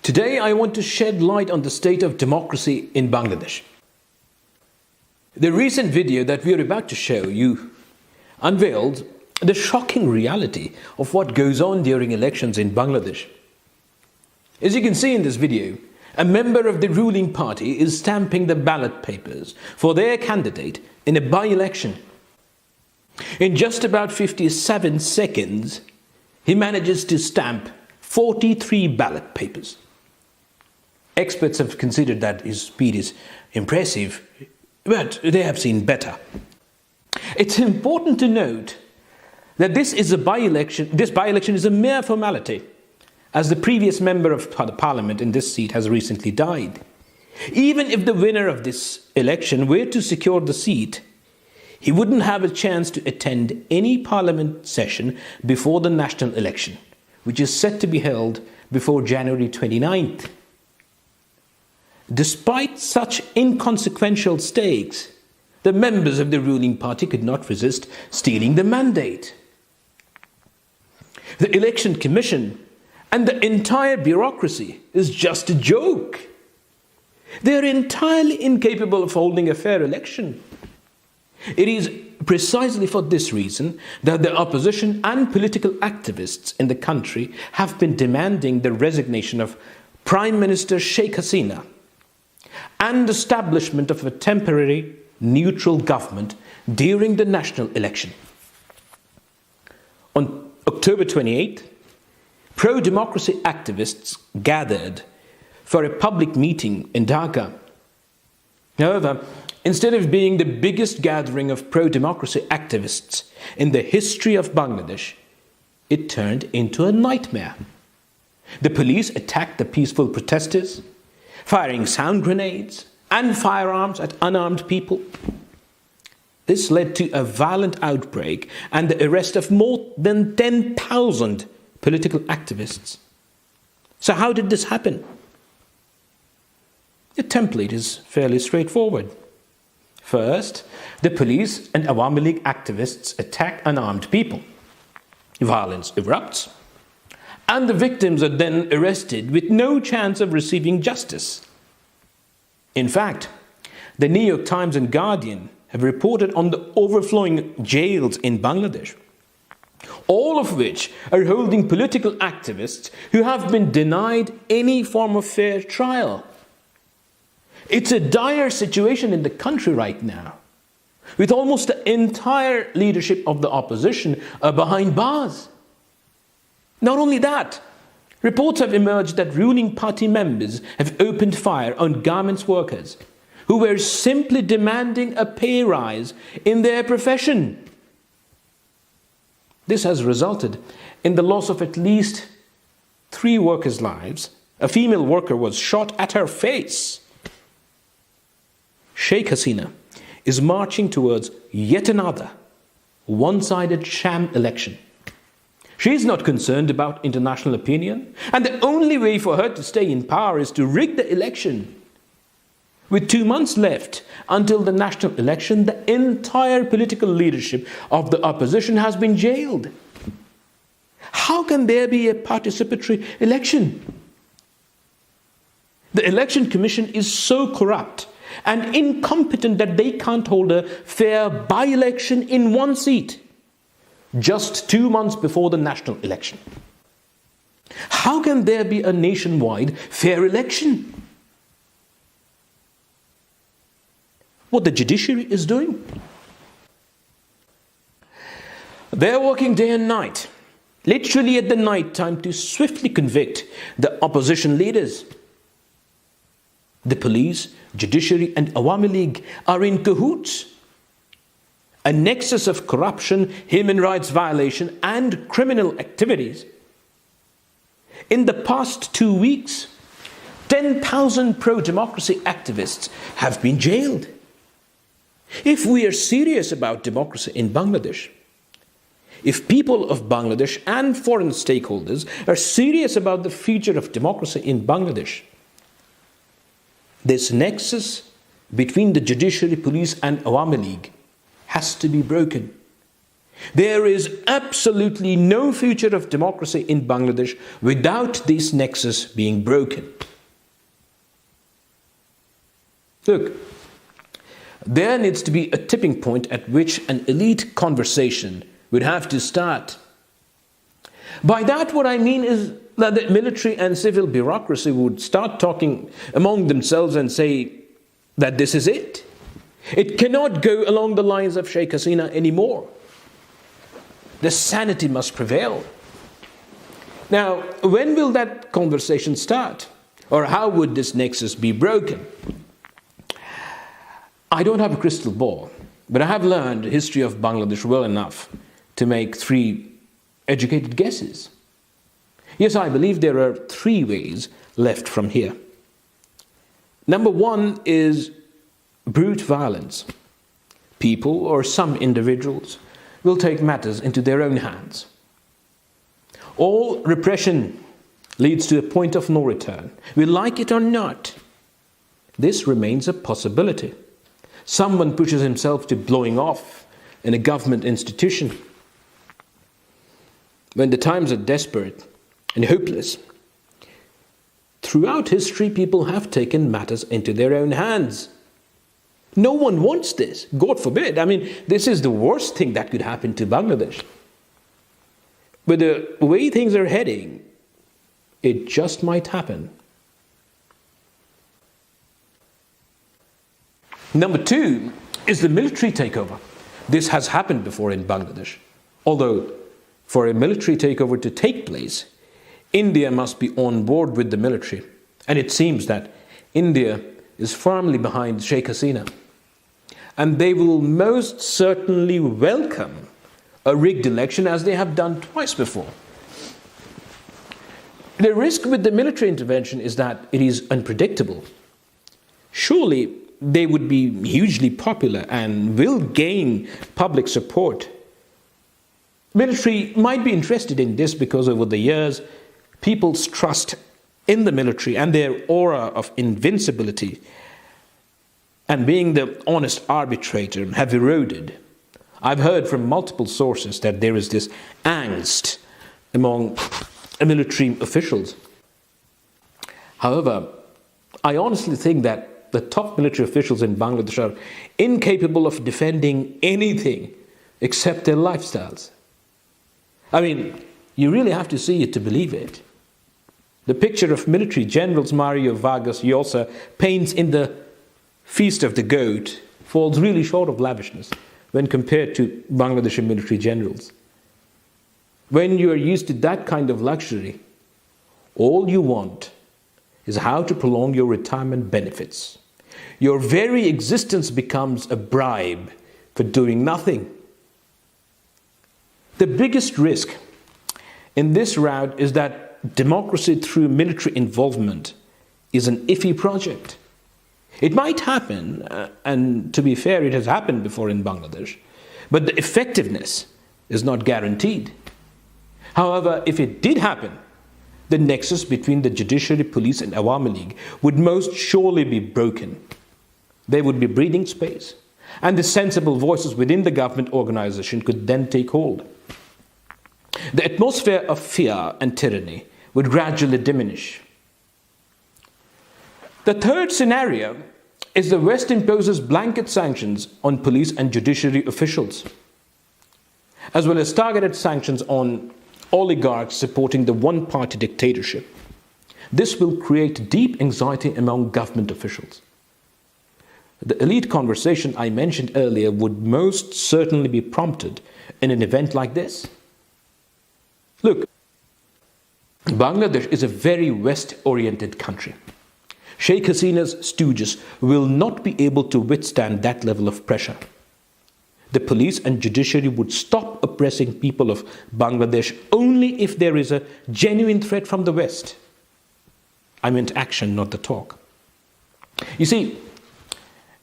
Today I want to shed light on the state of democracy in Bangladesh. The recent video that we are about to show you unveiled the shocking reality of what goes on during elections in Bangladesh. As you can see in this video, a member of the ruling party is stamping the ballot papers for their candidate in a by-election. In just about 57 seconds, he manages to stamp 43 ballot papers. Experts have considered that his speed is impressive, but they have seen better. It's important to note that this by-election is a mere formality, as the previous member of the parliament in this seat has recently died. Even if the winner of this election were to secure the seat, he wouldn't have a chance to attend any parliament session before the national election, which is set to be held before January 29th. Despite such inconsequential stakes, the members of the ruling party could not resist stealing the mandate. The election commission and the entire bureaucracy is just a joke. They are entirely incapable of holding a fair election. It is precisely for this reason that the opposition and political activists in the country have been demanding the resignation of Prime Minister Sheikh Hasina and establishment of a temporary neutral government during the national election. On October 28th, pro-democracy activists gathered for a public meeting in Dhaka. However, instead of being the biggest gathering of pro-democracy activists in the history of Bangladesh, it turned into a nightmare. The police attacked the peaceful protesters, firing sound grenades and firearms at unarmed people. This led to a violent outbreak and the arrest of more than 10,000 political activists. So how did this happen? The template is fairly straightforward. First, the police and Awami League activists attack unarmed people. Violence erupts, and the victims are then arrested with no chance of receiving justice. In fact, the New York Times and Guardian have reported on the overflowing jails in Bangladesh, all of which are holding political activists who have been denied any form of fair trial. It's a dire situation in the country right now, with almost the entire leadership of the opposition behind bars. Not only that, reports have emerged that ruling party members have opened fire on garments workers who were simply demanding a pay rise in their profession. This has resulted in the loss of at least 3 workers' lives. A female worker was shot at her face. Sheikh Hasina is marching towards yet another one-sided sham election. She is not concerned about international opinion, and the only way for her to stay in power is to rig the election. With 2 months left until the national election, the entire political leadership of the opposition has been jailed. How can there be a participatory election? The election commission is so corrupt and incompetent that they can't hold a fair by-election in one seat, just 2 months before the national election. How can there be a nationwide fair election? What the judiciary is doing? They're working day and night, literally at the night time, to swiftly convict the opposition leaders. The police, judiciary and Awami League are in cahoots. A nexus of corruption, human rights violation and criminal activities. In the past 2 weeks, 10,000 pro-democracy activists have been jailed. If we are serious about democracy in Bangladesh, if people of Bangladesh and foreign stakeholders are serious about the future of democracy in Bangladesh, this nexus between the judiciary, police and Awami League has to be broken. There is absolutely no future of democracy in Bangladesh without this nexus being broken. Look, there needs to be a tipping point at which an elite conversation would have to start. By that, what I mean is that the military and civil bureaucracy would start talking among themselves and say that this is it. It cannot go along the lines of Sheikh Hasina anymore. The sanity must prevail. Now, when will that conversation start? Or how would this nexus be broken? I don't have a crystal ball, but I have learned the history of Bangladesh well enough to make 3 educated guesses. Yes, I believe there are 3 ways left from here. Number 1 is brute violence. People or some individuals will take matters into their own hands. All repression leads to a point of no return. We like it or not, this remains a possibility. Someone pushes himself to blowing off in a government institution. When the times are desperate and hopeless, throughout history, people have taken matters into their own hands. No one wants this, God forbid. I mean, this is the worst thing that could happen to Bangladesh. But the way things are heading, it just might happen. Number 2 is the military takeover. This has happened before in Bangladesh. Although, for a military takeover to take place, India must be on board with the military. And it seems that India is firmly behind Sheikh Hasina. And they will most certainly welcome a rigged election, as they have done twice before. The risk with the military intervention is that it is unpredictable. Surely they would be hugely popular and will gain public support. Military might be interested in this because over the years, people's trust in the military and their aura of invincibility and being the honest arbitrator have eroded. I've heard from multiple sources that there is this angst among military officials. However, I honestly think that the top military officials in Bangladesh are incapable of defending anything except their lifestyles. I mean, you really have to see it to believe it. The picture of military generals Mario Vargas Llosa paints in the Feast of the Goat falls really short of lavishness when compared to Bangladeshi military generals. When you are used to that kind of luxury, all you want is how to prolong your retirement benefits. Your very existence becomes a bribe for doing nothing. The biggest risk in this route is that democracy through military involvement is an iffy project. It might happen, and to be fair, it has happened before in Bangladesh, but the effectiveness is not guaranteed. However, if it did happen, the nexus between the judiciary, police and Awami League would most surely be broken. There would be breathing space, and the sensible voices within the government organization could then take hold. The atmosphere of fear and tyranny would gradually diminish. The third scenario is the West imposes blanket sanctions on police and judiciary officials, as well as targeted sanctions on oligarchs supporting the one-party dictatorship. This will create deep anxiety among government officials. The elite conversation I mentioned earlier would most certainly be prompted in an event like this. Look, Bangladesh is a very West-oriented country. Sheikh Hasina's stooges will not be able to withstand that level of pressure. The police and judiciary would stop oppressing people of Bangladesh only if there is a genuine threat from the West. I meant action, not the talk. You see,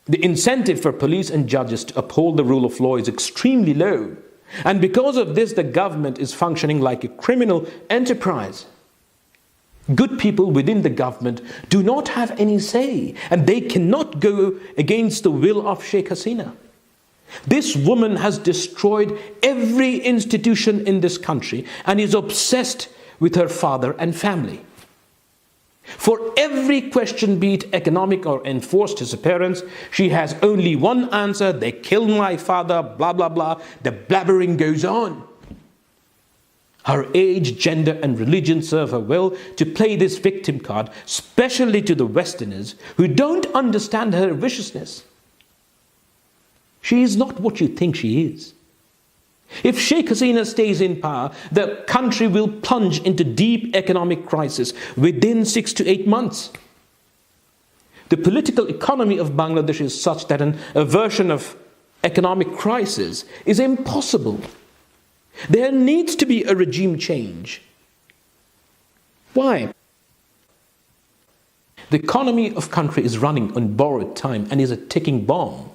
the incentive for police and judges to uphold the rule of law is extremely low. And because of this, the government is functioning like a criminal enterprise. Good people within the government do not have any say, and they cannot go against the will of Sheikh Hasina. This woman has destroyed every institution in this country and is obsessed with her father and family. For every question, be it economic or enforced disappearance, she has only one answer: they killed my father, blah, blah, blah. The blabbering goes on. Her age, gender and religion serve her well to play this victim card, especially to the Westerners who don't understand her viciousness. She is not what you think she is. If Sheikh Hasina stays in power, the country will plunge into deep economic crisis within 6 to 8 months. The political economy of Bangladesh is such that an aversion of economic crisis is impossible. There needs to be a regime change. Why? The economy of country is running on borrowed time and is a ticking bomb.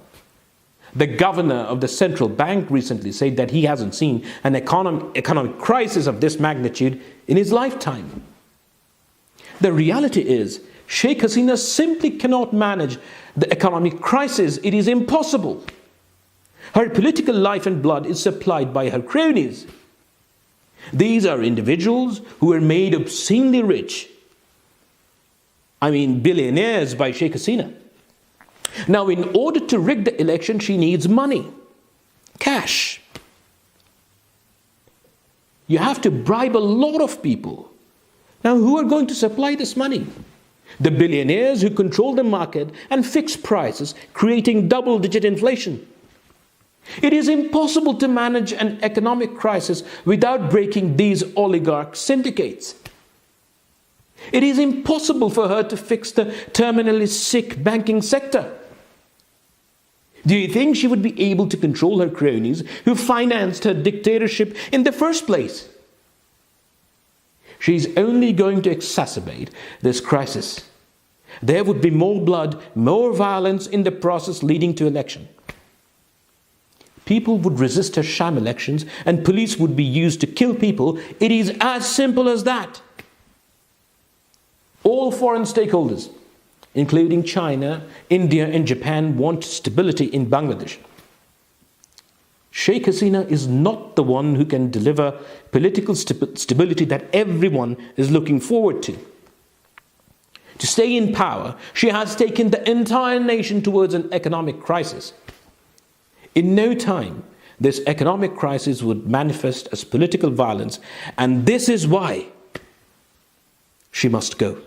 The governor of the central bank recently said that he hasn't seen an economic crisis of this magnitude in his lifetime. The reality is, Sheikh Hasina simply cannot manage the economic crisis. It is impossible. Her political life and blood is supplied by her cronies. These are individuals who are made obscenely rich. I mean, billionaires by Sheikh Hasina. Now, in order to rig the election, she needs money, cash. You have to bribe a lot of people. Now, who are going to supply this money? The billionaires who control the market and fix prices, creating double-digit inflation. It is impossible to manage an economic crisis without breaking these oligarch syndicates. It is impossible for her to fix the terminally sick banking sector. Do you think she would be able to control her cronies who financed her dictatorship in the first place? She's only going to exacerbate this crisis. There would be more blood, more violence in the process leading to election. People would resist her sham elections and police would be used to kill people. It is as simple as that. All foreign stakeholders, including China, India and Japan, want stability in Bangladesh. Sheikh Hasina is not the one who can deliver political stability that everyone is looking forward to. To stay in power, she has taken the entire nation towards an economic crisis. In no time, this economic crisis would manifest as political violence, and this is why she must go.